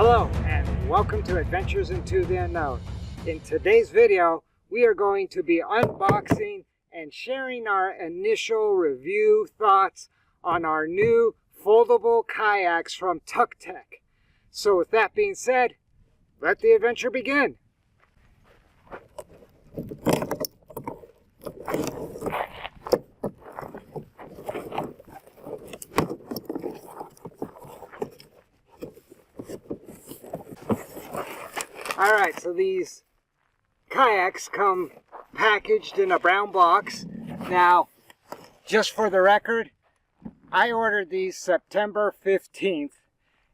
Hello and welcome to Adventures into the Unknown. In today's video, we are going to be unboxing and sharing our initial review thoughts on our new foldable kayaks from Tucktec. So with that being said, let the adventure begin. Alright, so these kayaks come packaged in a brown box. Now, just for the record, I ordered these September 15th,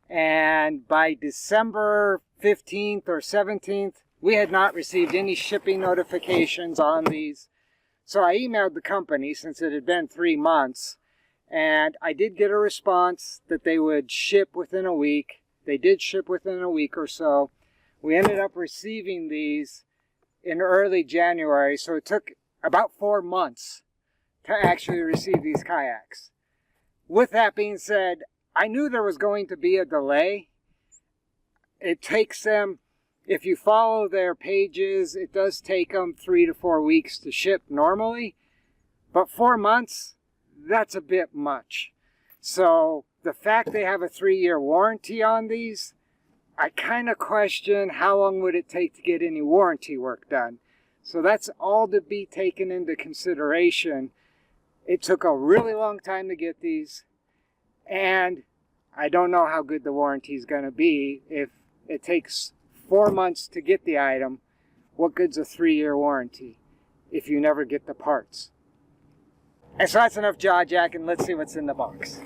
and by December 15th or 17th, we had not received any shipping notifications on these. So I emailed the company since it had been 3 months, and I did get a response that they would ship within a week. They did ship within a week or so. We ended up receiving these in early January, so it took about 4 months to actually receive these kayaks. With that being said, I knew there was going to be a delay. It takes them, if you follow their pages, it does take them 3 to 4 weeks to ship normally, but 4 months, that's a bit much. So the fact they have a 3-year warranty on these, I kind of question how long would it take to get any warranty work done. So that's all to be taken into consideration. It took a really long time to get these, and I don't know how good the warranty is going to be. If it takes 4 months to get the item, what good's a 3-year warranty if you never get the parts? And so that's enough jaw jacking. Let's see what's in the box.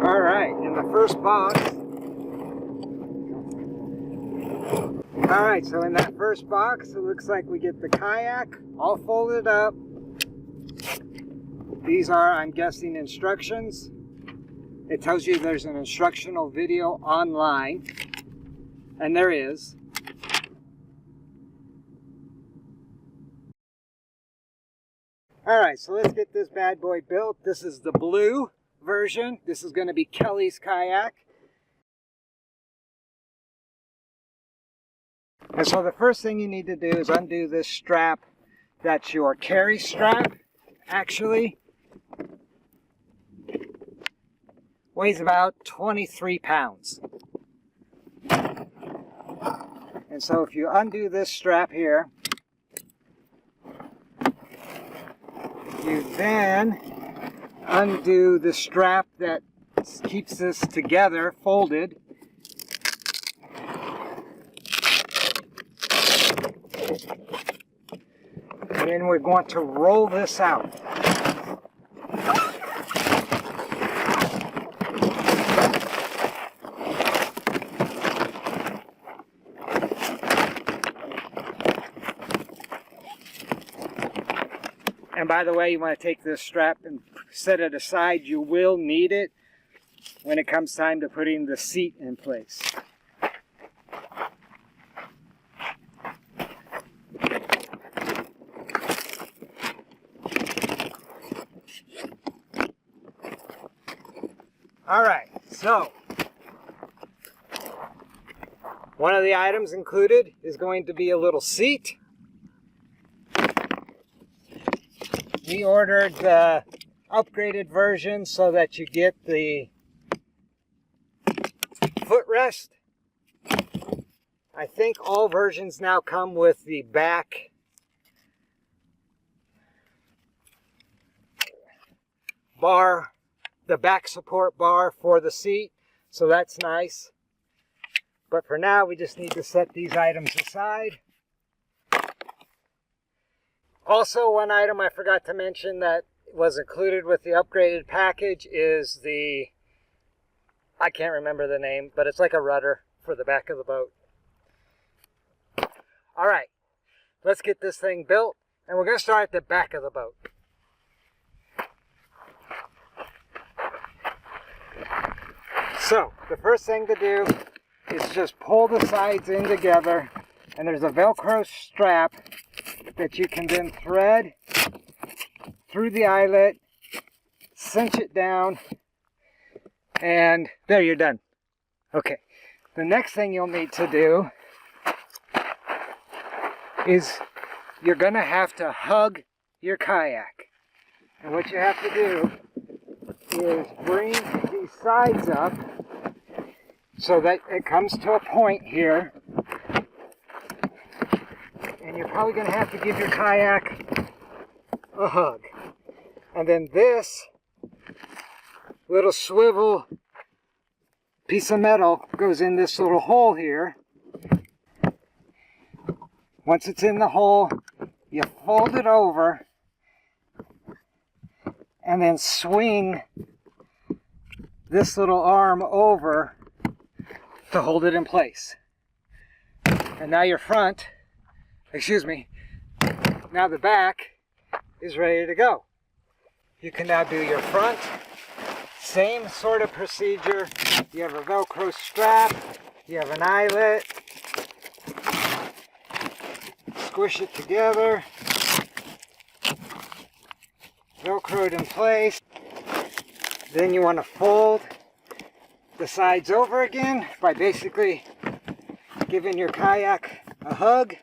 Alright, in the first box. Alright, so in that first box, it looks like we get the kayak all folded up. These are, I'm guessing, instructions. It tells you there's an instructional video online, and there is. Alright, so let's get this bad boy built. This is the blue version. This is going to be Kelly's kayak. And so the first thing you need to do is undo this strap. That's your carry strap, actually. Weighs about 23 pounds. And so if you undo this strap here, you then undo the strap that keeps this together, folded. And then we're going to roll this out. And by the way, you want to take this strap and set it aside. You will need it when it comes time to putting the seat in place. Alright, so one of the items included is going to be a little seat. We ordered the upgraded version so that you get the footrest. I think all versions now come with the back bar, the back support bar for the seat, so that's nice. But for now, we just need to set these items aside. Also, one item I forgot to mention that was included with the upgraded package is the, I can't remember the name, but it's like a rudder for the back of the boat. Alright, let's get this thing built, and we're going to start at the back of the boat. So, the first thing to do is just pull the sides in together, and there's a Velcro strap that you can then thread through the eyelet cinch it down, and there, you're done. Okay, the next thing you'll need to do is you're gonna have to hug your kayak. And what you have to do is bring these sides up so that it comes to a point here. And you're probably gonna have to give your kayak a hug. And then this little swivel piece of metal goes in this little hole here. Once it's in the hole, you fold it over and then swing this little arm over to hold it in place. And now your front, now the back is ready to go. You can now do your front, same sort of procedure. You have a Velcro strap, you have an eyelet, squish it together, Velcro it in place. Then you want to fold the sides over again by basically giving your kayak a hug.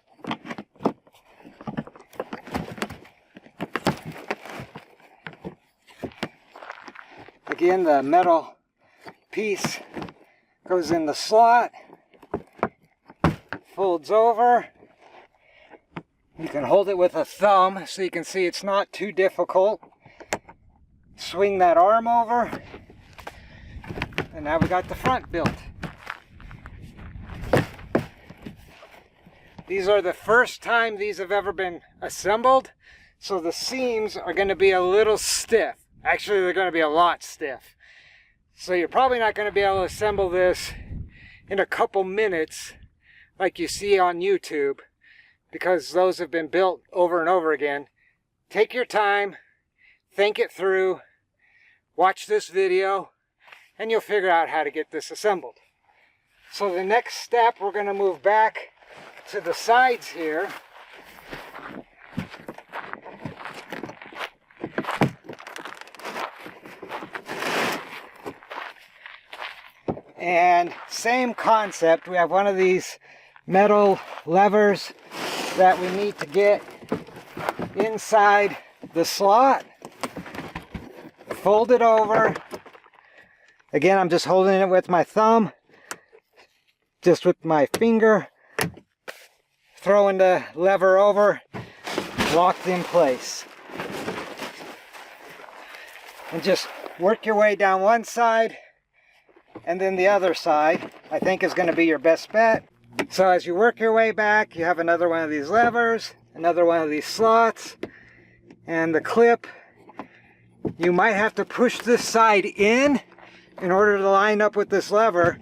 Again, the metal piece goes in the slot, folds over. You can hold it with a thumb so you can see it's not too difficult. Swing that arm over, and now we got the front built. These are the first time these have ever been assembled, so the seams are going to be a little stiff. Actually, they're going to be a lot stiff. So you're probably not going to be able to assemble this in a couple minutes like you see on YouTube, because those have been built over and over again. Take your time, think it through, watch this video, and you'll figure out how to get this assembled. So the next step, we're going to move back to the sides here. And same concept, we have one of these metal levers that we need to get inside the slot. Fold it over. Again, I'm just holding it with my thumb, just with my finger, throwing the lever over, locked in place. And just work your way down one side, and then the other side, I think, is going to be your best bet. So as you work your way back, you have another one of these levers, another one of these slots, and the clip. You might have to push this side in order to line up with this lever.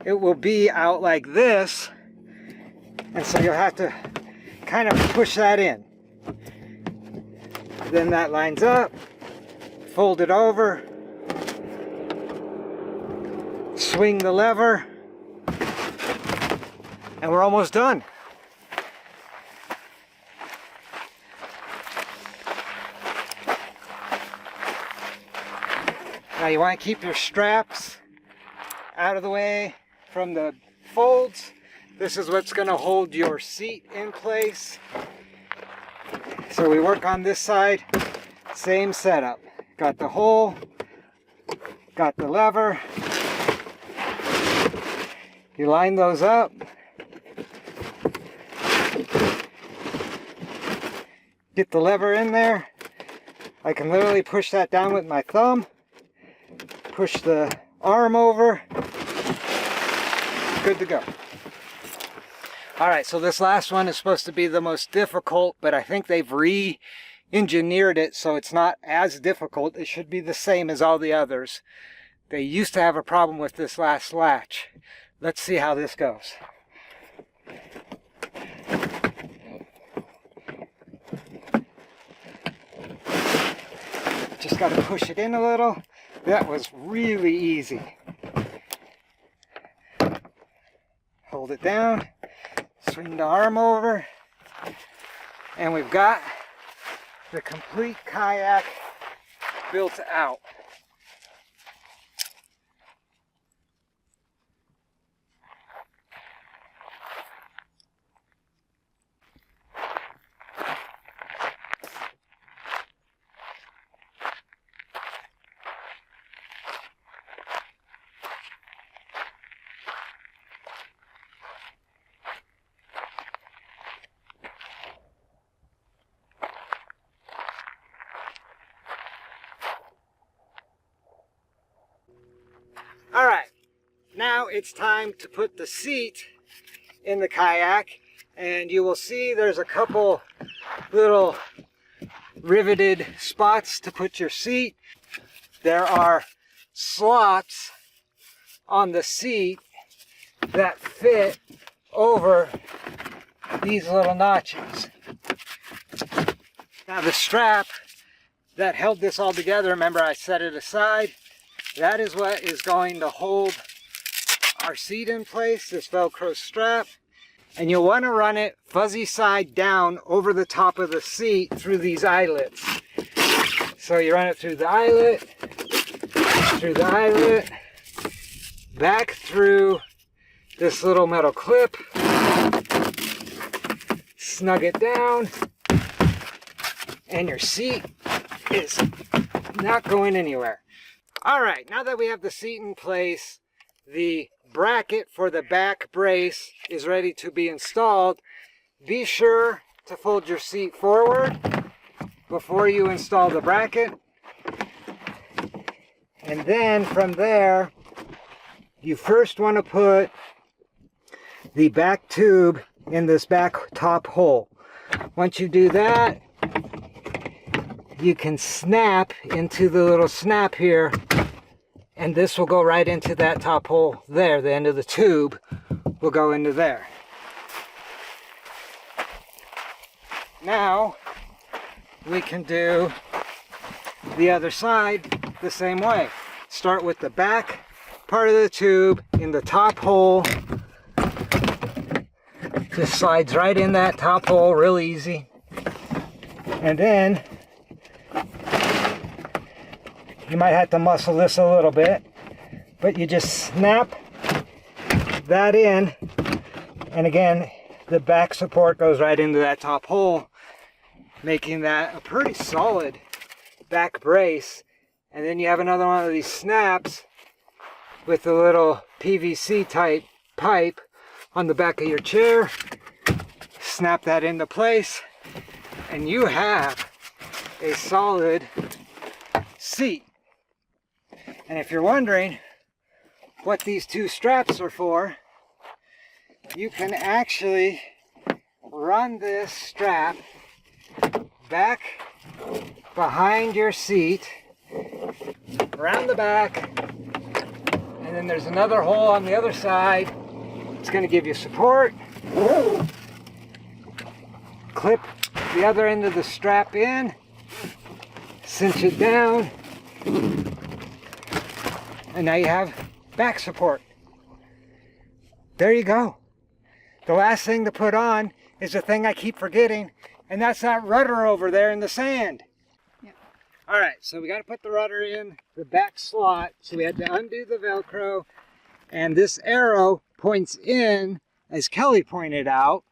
It will be out like this, and so you'll have to kind of push that in. Then that lines up, fold it over, swing the lever, and we're almost done. Now you want to keep your straps out of the way from the folds. This is what's going to hold your seat in place. So we work on this side, same setup. Got the hole, got the lever. You line those up. Get the lever in there. I can literally push that down with my thumb. Push the arm over. Good to go. Alright, so this last one is supposed to be the most difficult, but I think they've re-engineered it so it's not as difficult. It should be the same as all the others. They used to have a problem with this last latch. Let's see how this goes. Just got to push it in a little. That was really easy. Hold it down, swing the arm over, and we've got the complete kayak built out. it's time to put the seat in the kayak, and you will see there's a couple little riveted spots to put your seat. There are slots on the seat that fit over these little notches. Now the strap that held this all together, remember I set it aside, that is what is going to hold our seat in place, this Velcro strap. And you'll want to run it fuzzy side down over the top of the seat through these eyelets. So you run it through the eyelet, back through this little metal clip, snug it down, and your seat is not going anywhere. All right, now that we have the seat in place, the bracket for the back brace is ready to be installed. Be sure to fold your seat forward before you install the bracket. And then from there, you first want to put the back tube in this back top hole. Once you do that, you can snap into the little snap here, and this will go right into that top hole there. The end of the tube will go into there. Now we can do the other side the same way. Start with the back part of the tube in the top hole. Just slides right in that top hole, real easy. And then you might have to muscle this a little bit, but you just snap that in, and again, the back support goes right into that top hole, making that a pretty solid back brace. And then you have another one of these snaps with a little PVC type pipe on the back of your chair. Snap that into place, and you have a solid seat. And if you're wondering what these two straps are for, you can actually run this strap back behind your seat, around the back, and then there's another hole on the other side. It's going to give you support. Clip the other end of the strap in, cinch it down, and now you have back support. There you go. The last thing to put on is the thing I keep forgetting, and that's that rudder over there in the sand. Yeah. All right, so we got to put the rudder in the back slot. So we had to undo the Velcro, and this arrow points in, as Kelly pointed out.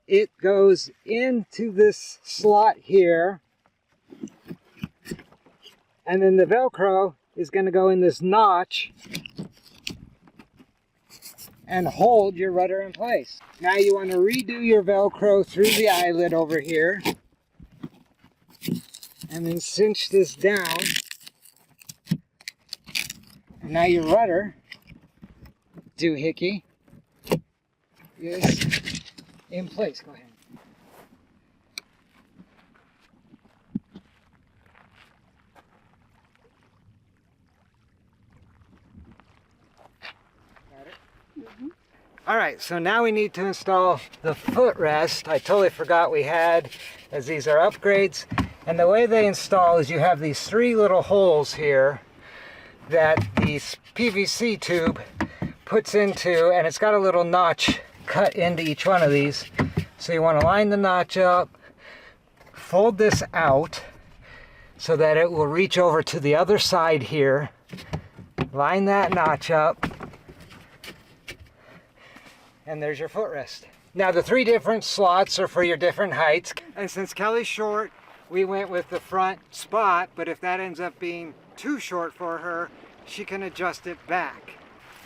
It goes into this slot here, and then the Velcro is going to go in this notch and hold your rudder in place. Now you want to redo your Velcro through the eyelet over here, and then cinch this down. And now your rudder doohickey is in place. Go ahead. All right, so now we need to install the footrest. I totally forgot we had, as these are upgrades. And the way they install is you have these three little holes here that the PVC tube puts into, and it's got a little notch cut into each one of these. So you want to line the notch up, fold this out so that it will reach over to the other side here. Line that notch up, and there's your footrest. Now the three different slots are for your different heights. And since Kelly's short, we went with the front spot, but if that ends up being too short for her, she can adjust it back.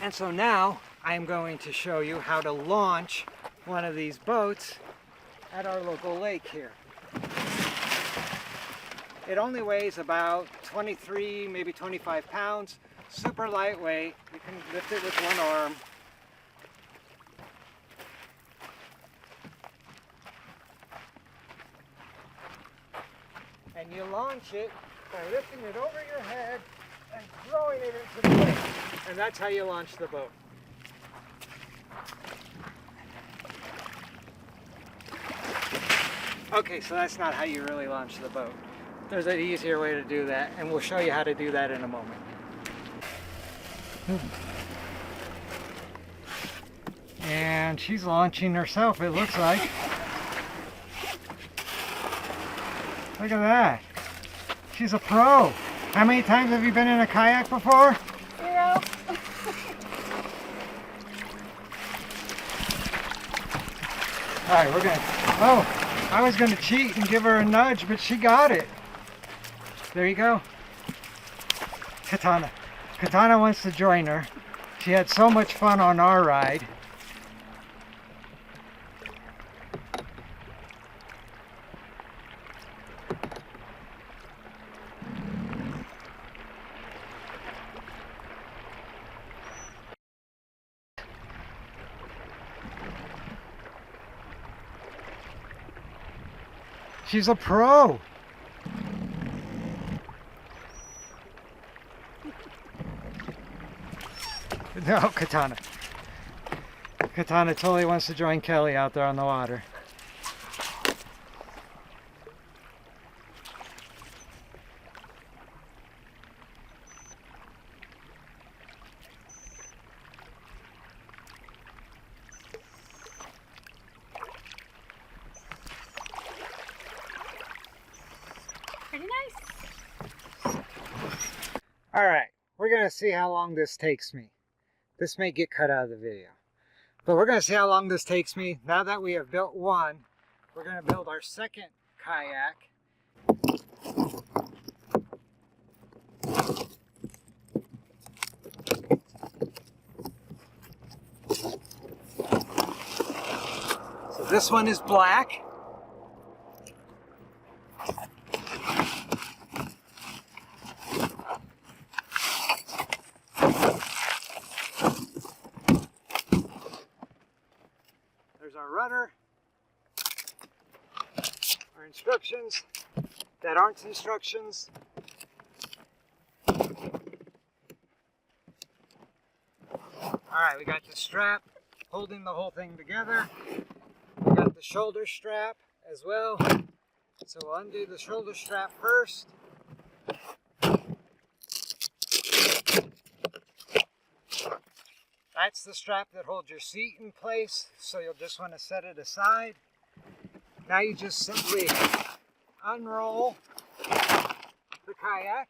And so now I'm going to show you how to launch one of these boats at our local lake here. It only weighs about 23, maybe 25 pounds, super lightweight. You can lift it with one arm. And you launch it by lifting it over your head and throwing it into the boat. And that's how you launch the boat. Okay, so that's not how you really launch the boat. There's an easier way to do that, and we'll show you how to do that in a moment. And she's launching herself, it looks like. Look at that. She's a pro. How many times have you been in a kayak before? 0. Alright, we're gonna... Oh! I was gonna cheat and give her a nudge, but she got it. There you go. Katana. Katana wants to join her. She had so much fun on our ride. She's a pro. No, Katana. Katana totally wants to join Kelly out there on the water. Pretty nice. All right, we're gonna see how long this takes me. This may get cut out of the video, but we're gonna see how long this takes me. Now that we have built one, we're gonna build our second kayak. So this one is black. There's our rudder, our instructions that aren't instructions. Alright, we got the strap holding the whole thing together. We got the shoulder strap as well. So we'll undo the shoulder strap first. That's the strap that holds your seat in place, so you'll just want to set it aside. Now you just simply unroll the kayak.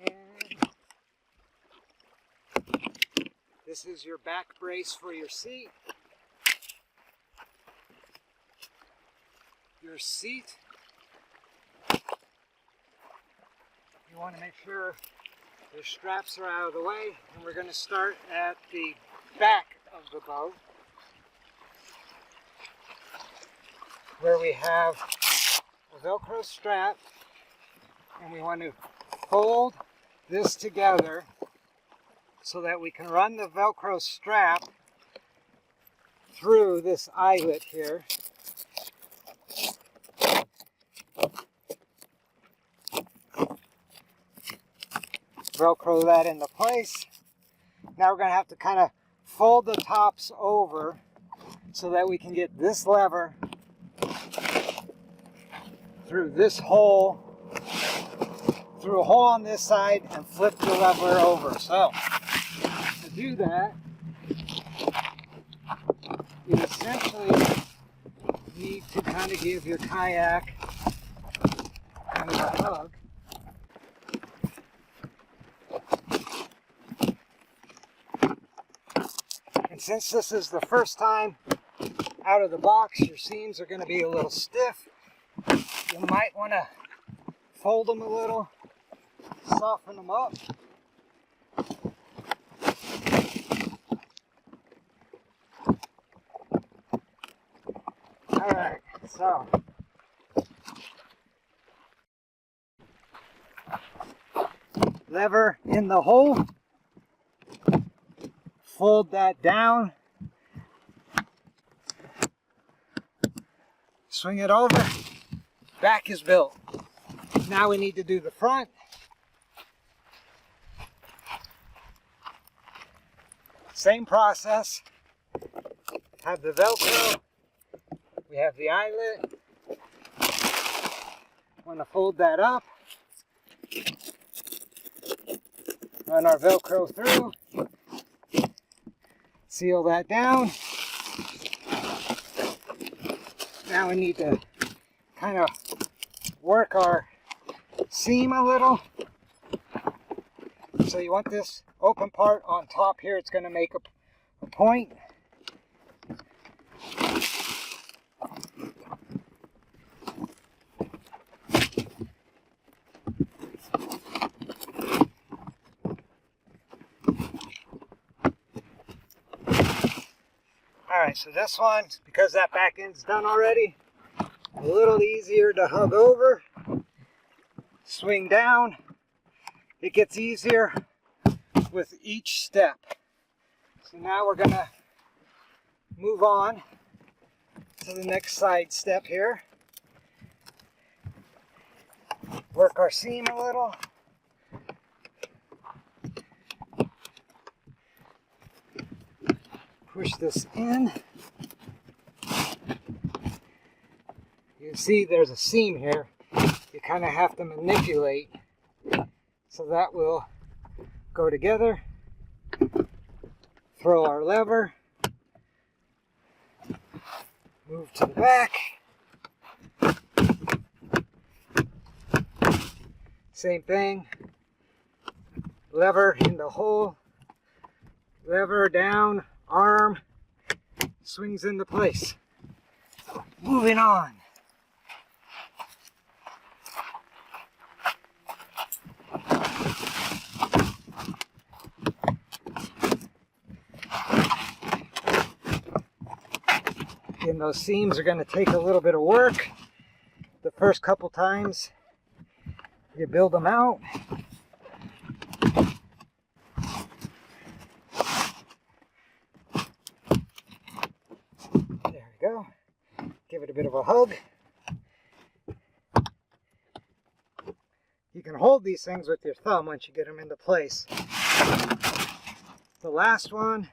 And this is your back brace for your seat. Your seat, you want to make sure your straps are out of the way, and we're going to start at the back of the boat where we have a Velcro strap, and we want to fold this together so that we can run the Velcro strap through this eyelet here. Velcro that into place. Now we're going to have to kind of fold the tops over so that we can get this lever through this hole, through a hole on this side, and flip the lever over. So to do that, you essentially need to kind of give your kayak kind of a hug. And since this is the first time out of the box, your seams are going to be a little stiff. You might want to fold them a little, soften them up. So, lever in the hole, fold that down, swing it over, back is built. Now we need to do the front. Same process. Have the Velcro, we have the eyelet. Want to fold that up, run our Velcro through, seal that down. Now we need to kind of work our seam a little. So you want this open part on top here, it's going to make a point. Alright, so this one, because that back end's done already, a little easier to hug over, swing down. It gets easier with each step. So now we're going to move on to the next side step here. Work our seam a little. Push this in. You see there's a seam here. You kind of have to manipulate so that will go together. Throw our lever. Move to the back. Same thing. Lever in the hole. Lever down. Arm swings into place. Moving on. Again, those seams are going to take a little bit of work. The first couple times you build them out. Go. Give it a bit of a hug. You can hold these things with your thumb once you get them into place. The last one.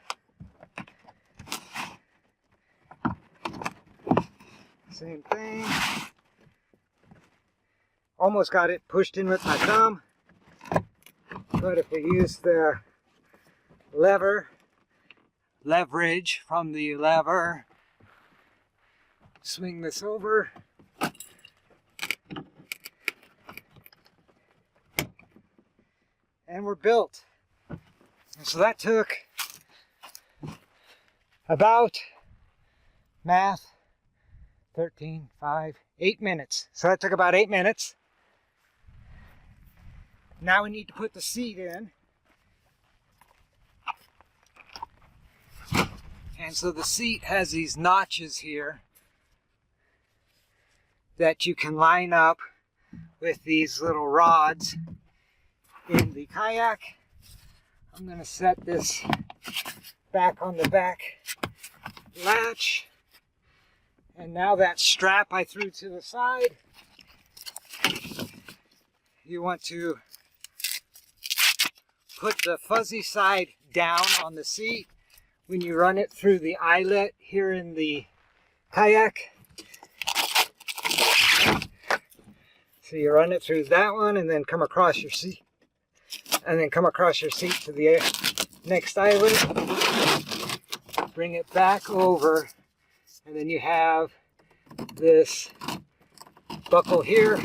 Same thing. Almost got it pushed in with my thumb. But if we use the leverage from the lever, swing this over. And we're built. And so that took about, math, 13, 5, 8 minutes. So that took about 8 minutes. Now we need to put the seat in. And so the seat has these notches here that you can line up with these little rods in the kayak. I'm going to set this back on the back latch. And now that strap I threw to the side, you want to put the fuzzy side down on the seat when you run it through the eyelet here in the kayak. So you run it through that one and then come across your seat. And then come across your seat to the next eyelet. Bring it back over. And then you have this buckle here.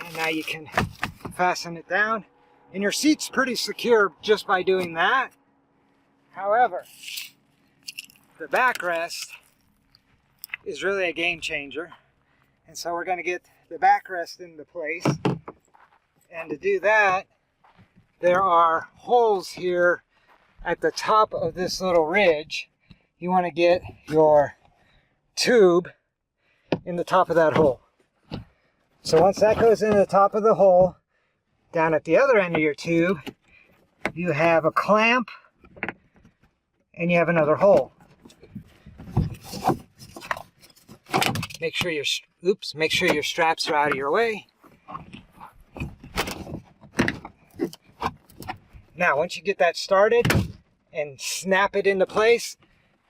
And now you can fasten it down. And your seat's pretty secure just by doing that. However, the backrest is really a game changer. And so we're going to get the backrest into place. And to do that, there are holes here at the top of this little ridge, you want to get your tube in the top of that hole. So once that goes into the top of the hole, down at the other end of your tube, you have a clamp and you have another hole. Make sure your straps are out of your way. Now, once you get that started and snap it into place,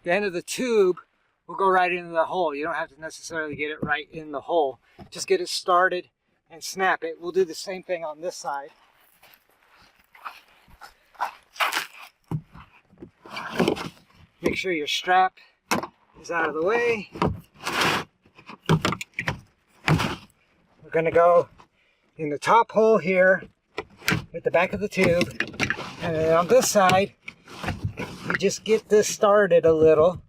the end of the tube will go right into the hole. You don't have to necessarily get it right in the hole. Just get it started and snap it. We'll do the same thing on this side. Make sure your strap is out of the way. We're going to go in the top hole here with the back of the tube. And then on this side, you just get this started a little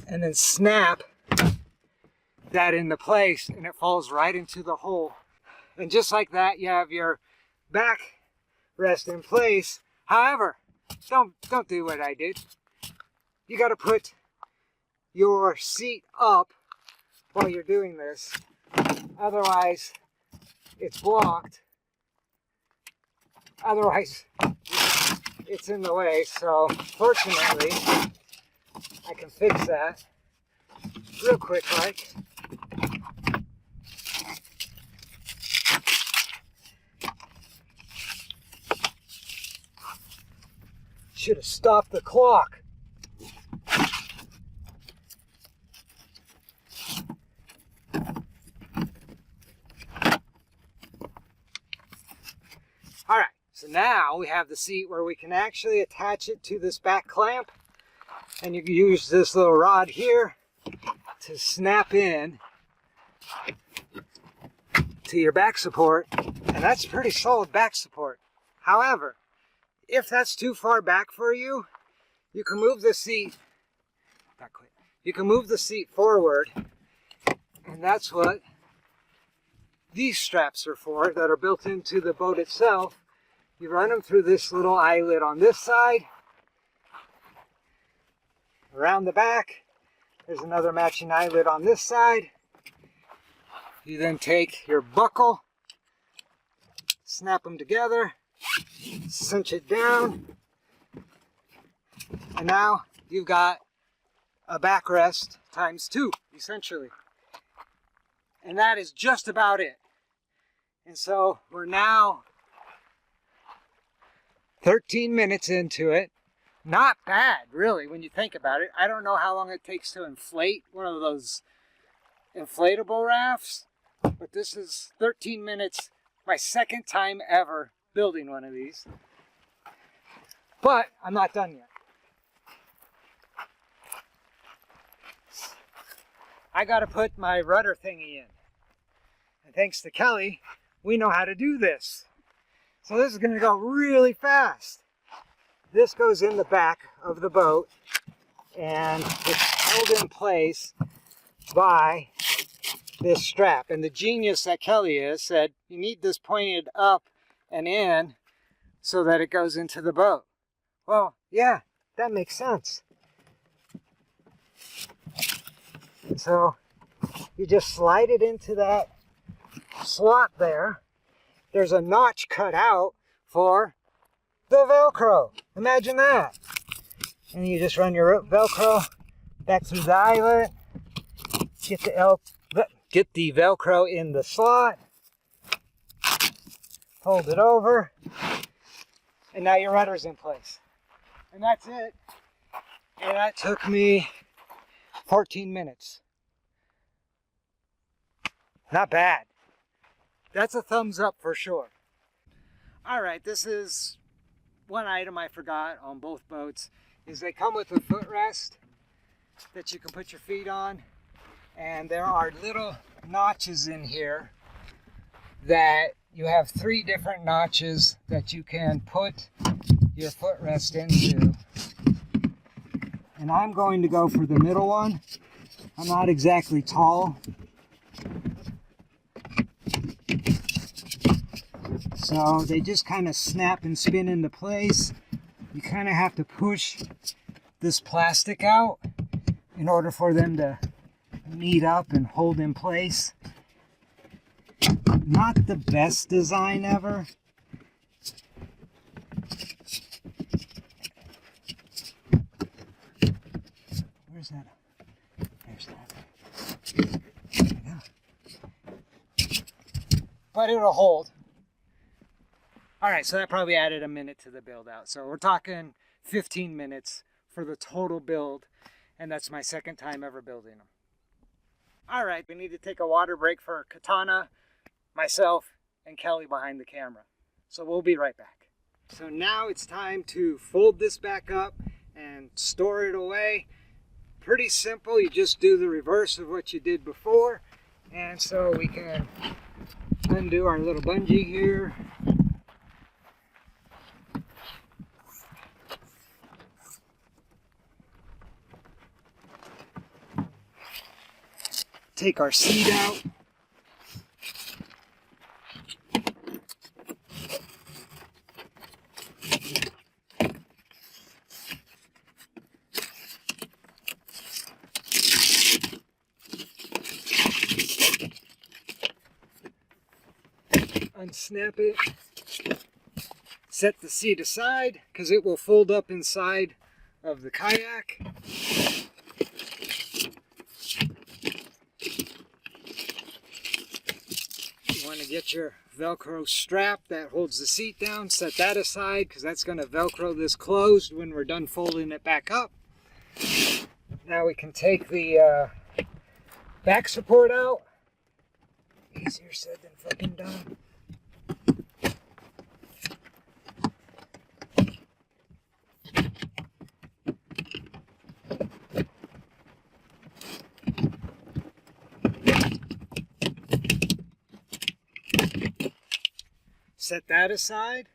and then snap that into place and it falls right into the hole. And just like that, you have your back rest in place. However, don't do what I did. You got to put your seat up while you're doing this. Otherwise, it's blocked. Otherwise, it's in the way. So fortunately, I can fix that real quick like. Should have stopped the clock. All right, so now we have the seat where we can actually attach it to this back clamp, and you can use this little rod here to snap in to your back support, and that's pretty solid back support. However, if that's too far back for you, you can move the seat, you can move the seat forward, and that's what these straps are for that are built into the boat itself. You run them through this little eyelet on this side, around the back. There's another matching eyelet on this side. You then take your buckle, snap them together, cinch it down, and now you've got a backrest times 2, essentially. And that is just about it. And so we're now 13 minutes into it. Not bad, really, when you think about it. I don't know how long it takes to inflate one of those inflatable rafts, but this is 13 minutes, my second time ever building one of these. But I'm not done yet. I got to put my rudder thingy in. And thanks to Kelly, we know how to do this. So this is going to go really fast. This goes in the back of the boat and it's held in place by this strap. And the genius that Kelly is said, you need this pointed up and in so that it goes into the boat. Well, yeah, that makes sense. And so you just slide it into that slot there. There's a notch cut out for the Velcro. Imagine that. And you just run your Velcro back through the eyelet, get the Velcro in the slot, fold it over, and now your rudder's in place. And that's it. And that took me 14 minutes. Not bad. That's a thumbs up for sure. All right, this is one item I forgot on both boats, is they come with a footrest that you can put your feet on. And there are little notches in here that you have 3 different notches that you can put your footrest into. And I'm going to go for the middle one. I'm not exactly tall. So they just kind of snap and spin into place. you kind of have to push this plastic out in order for them to meet up and hold in place. Not the best design ever. Where's that? There's that. There we go. But it'll hold. All right, so that probably added a minute to the build out. So we're talking 15 minutes for the total build, and that's my second time ever building them. All right, we need to take a water break for Katana, myself, and Kelly behind the camera. So we'll be right back. So now it's time to fold this back up and store it away. Pretty simple, you just do the reverse of what you did before. And so we can undo our little bungee here. Take our seat out. Unsnap it. Set the seat aside because it will fold up inside of the kayak. You want to get your Velcro strap that holds the seat down. Set that aside because that's going to Velcro this closed when we're done folding it back up. Now we can take the back support out. Easier said than fucking done. Set that aside.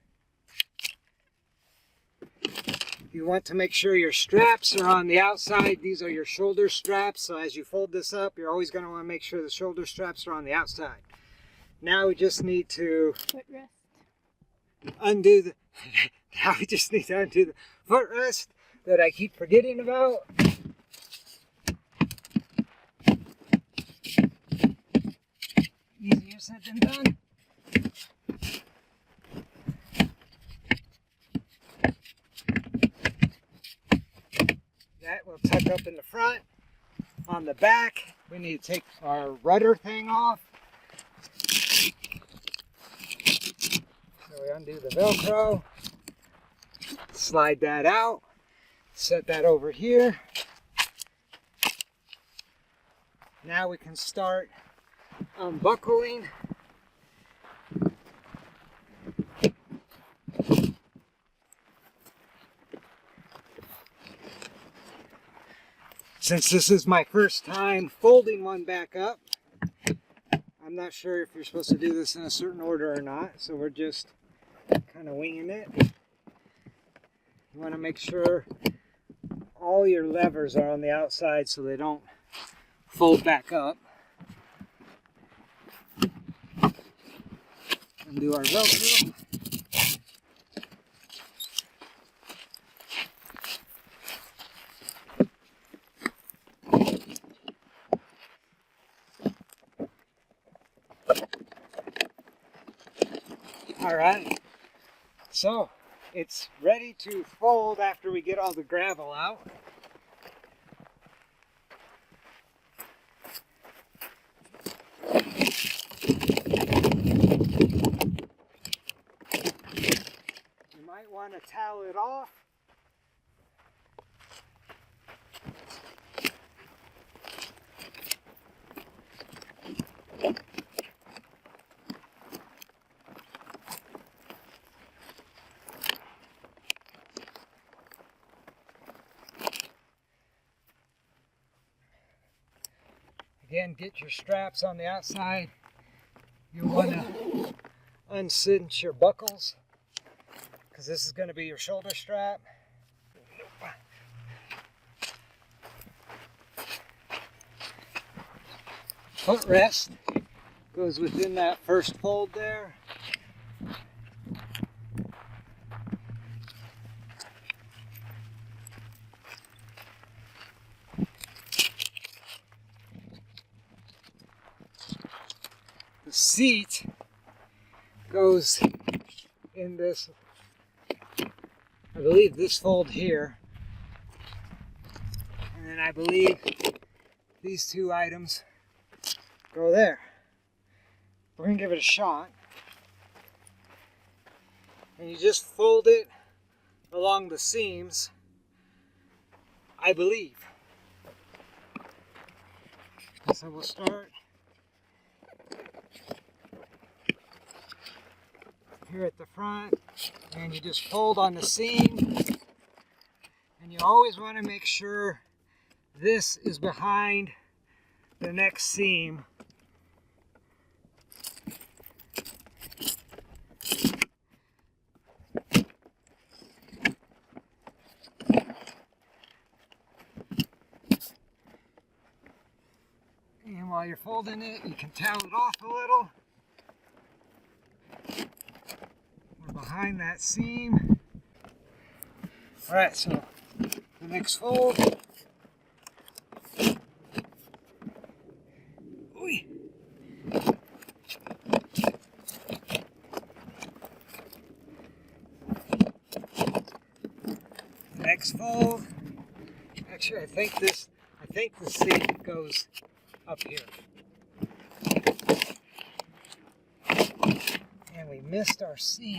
You want to make sure your straps are on the outside. These are your shoulder straps. So as you fold this up, you're always going to want to make sure the shoulder straps are on the outside. Now we just need to undo the now we just need to undo the footrest that I keep forgetting about. Easier said than done. That will tuck up in the front. On the back, we need to take our rudder thing off. So we undo the Velcro, slide that out, set that over here. Now we can start unbuckling. Since this is my first time folding one back up, I'm not sure if you're supposed to do this in a certain order or not, so we're just kind of winging it. You want to make sure all your levers are on the outside so they don't fold back up. Undo our Velcro. All right, so it's ready to fold after we get all the gravel out. You might want to towel it off. Again, get your straps on the outside. You want to uncinch your buckles because this is going to be your shoulder strap. Footrest goes within that first fold there. seat goes in this, I believe this fold here. And then I believe these two items go there. We're gonna give it a shot. And you just fold it along the seams, I believe. So we'll start here at the front, and you just fold on the seam, and you always want to make sure this is behind the next seam. And while you're folding it, you can towel it off a little. We're behind that seam. All right, so the next fold. Oy. Next fold. Actually, I think the seam goes up here. And we missed our seam.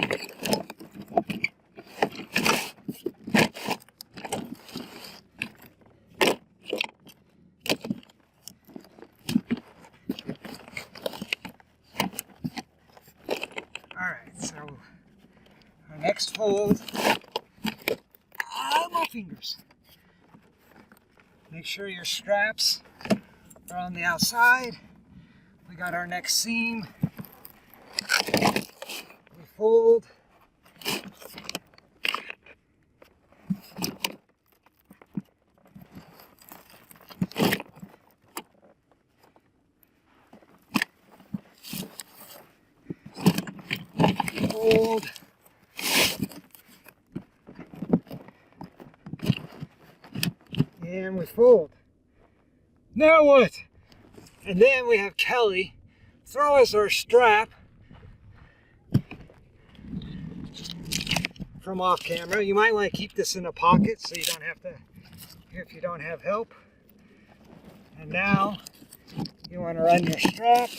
Alright, so our next fold. My fingers. Make sure your straps are on the outside. We got our next seam. We fold. Fold. And we fold. Now what? And then we have Kelly throw us our strap from off camera. You might want to keep this in a pocket so you don't have to, if you don't have help. And now you want to run your strap.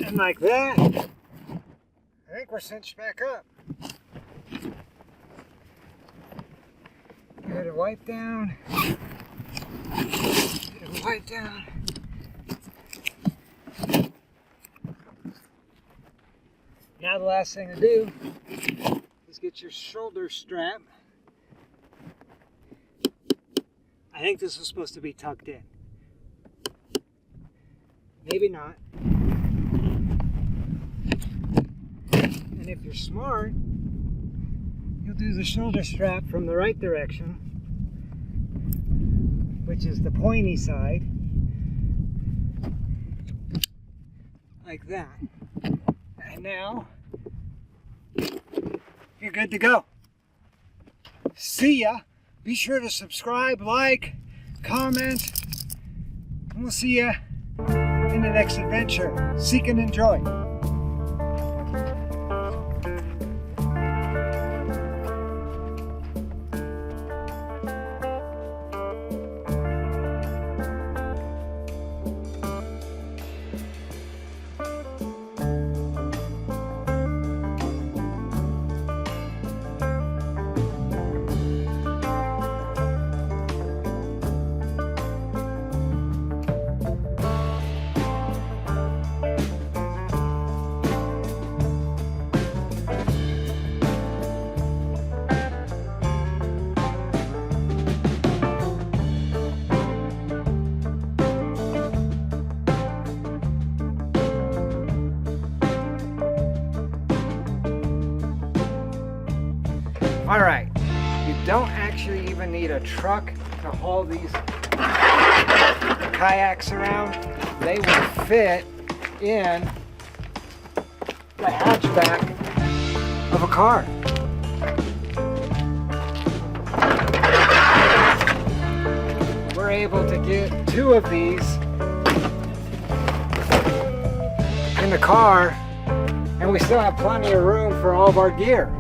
And like that, I think we're cinched back up. Get a wipe down. Get a wipe down. Now the last thing to do is get your shoulder strap. I think this was supposed to be tucked in. Maybe not. And if you're smart, you'll do the shoulder strap from the right direction, which is the pointy side, like that. And now, you're good to go. See ya. Be sure to subscribe, like, comment, and we'll see ya in the next adventure. Seek and enjoy. even need a truck to haul these kayaks around. They will fit in the hatchback of a car. We're able to get 2 of these in the car, and we still have plenty of room for all of our gear.